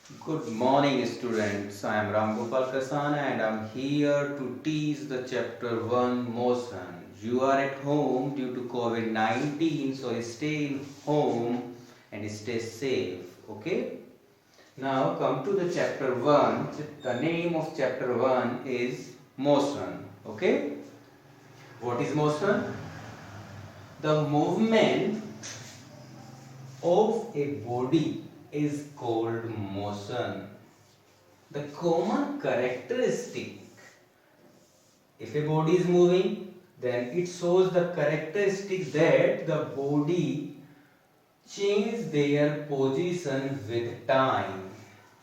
Good morning, students. I am Ramgopal Kasana and I am here to teach the chapter 1 motion. You are at home due to COVID 19, so stay in home and stay safe. Okay? Now, come to the chapter 1. The name of chapter 1 is motion. Okay? What is motion? The movement of a body is called motion. The common characteristic, if a body is moving, then it shows the characteristic that the body change their position with time.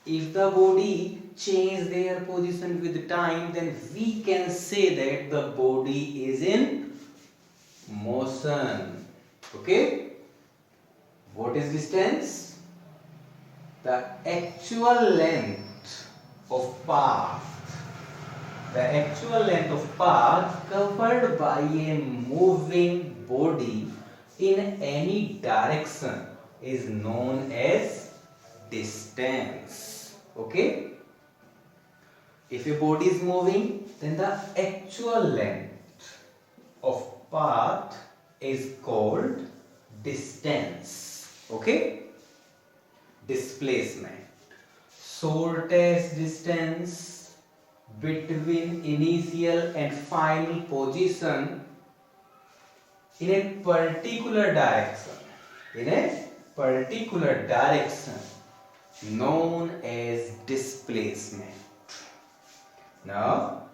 If the body change their position with time, then we can say that the body is in motion. Okay? What is distance? The actual length of path. The actual length of path covered by a moving body in any direction is known as distance. Okay? If a body is moving, then the actual length of path is called distance. Okay? Displacement. Shortest distance between initial and final position in a particular direction. In a particular direction known as displacement. Now,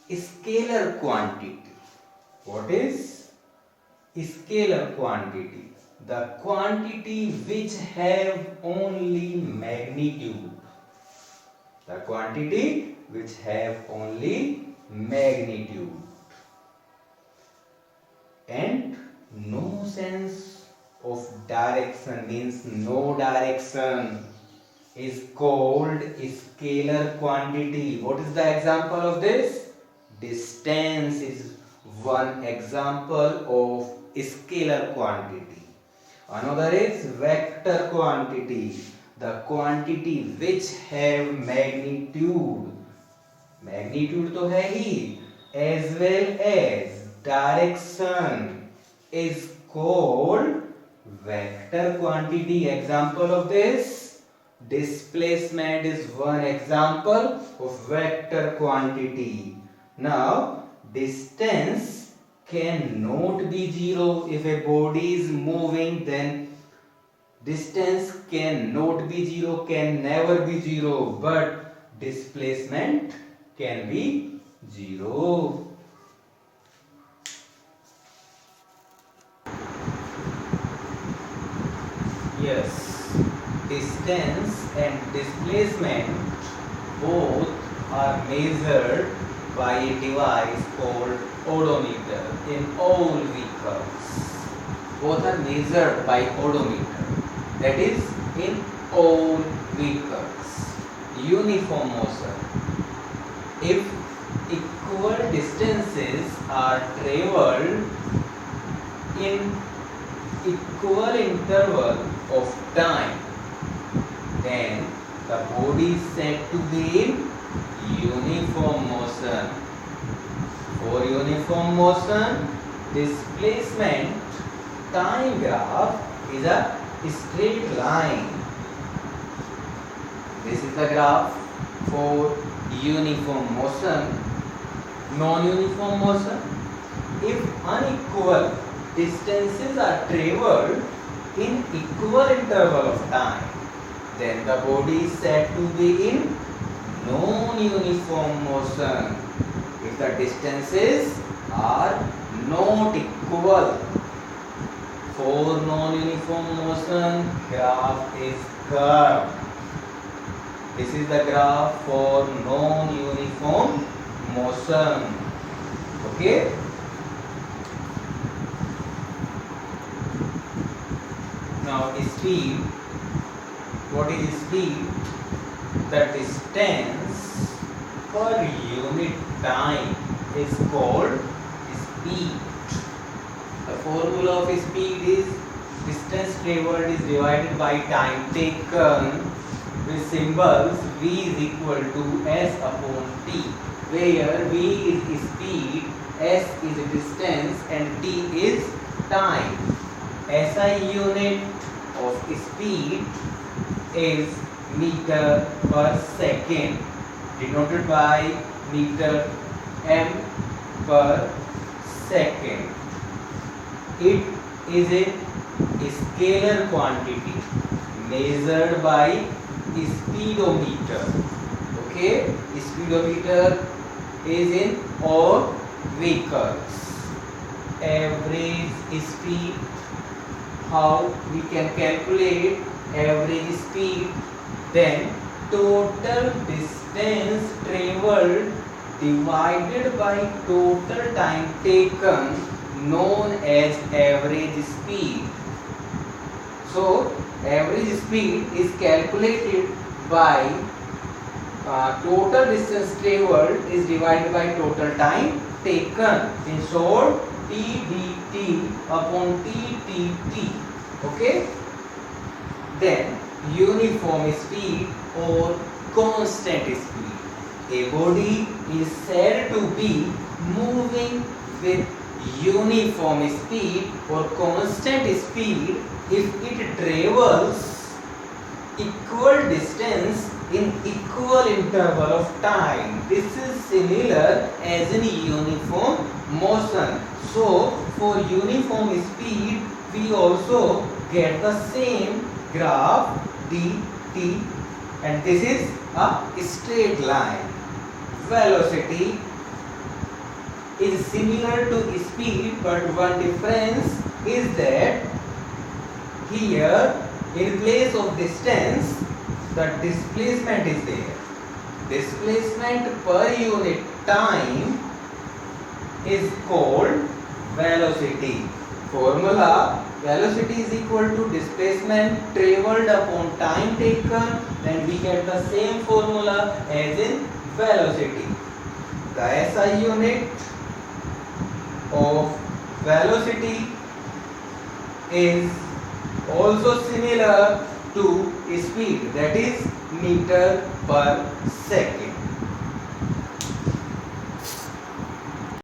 scalar quantity. What is scalar quantity? The quantity which have only magnitude. The quantity which have only magnitude. And no sense of direction, means no direction, is called scalar quantity. What is the example of this? Distance is one example of scalar quantity. Another is vector quantity, the quantity which have magnitude. Magnitude तो है ही, as well as direction is called vector quantity. Example of this, displacement is one example of vector quantity. Now, distance cannot be zero. If a body is moving, then distance cannot be zero, can never be zero, but displacement can be zero. Yes, distance and displacement both are measured by a device called odometer in all vehicles. Both are measured by odometer, that is in all vehicles. Uniform motion. If equal distances are travelled in equal interval of time, then the body is said to be in uniform motion. For uniform motion, displacement time graph is a straight line. This is the graph for uniform motion. Non-uniform motion, if unequal distances are travelled in equal interval of time, then the body is said to be in non-uniform motion. If the distances are not equal, for non-uniform motion, graph is curved. This is the graph for non-uniform motion. Okay? Now, speed. What is speed? The distance per unit time is called speed. The formula of speed is distance travelled is divided by time taken with symbols v is equal to s upon t, where v is speed, s is distance and t is time. SI unit of speed is meter per second, denoted by meter m per second. It is a scalar quantity measured by speedometer. Okay, speedometer is in all vehicles. Average speed, how we can calculate average speed? Then total distance traveled divided by total time taken, known as average speed. So average speed is calculated by total distance traveled is divided by total time taken. In short, T dt upon T tt. Okay. Then uniform speed or constant speed. A body is said to be moving with uniform speed or constant speed if it travels equal distance in equal interval of time. This is similar as in uniform motion. So for uniform speed we also get the same graph dt, and this is a straight line. Velocity is similar to speed, but one difference is that here in place of distance the displacement is there. Displacement per unit time is called velocity. Formula: velocity is equal to displacement traveled upon time taken. Then we get the same formula as in velocity. The SI unit of velocity is also similar to speed, that is meter per second.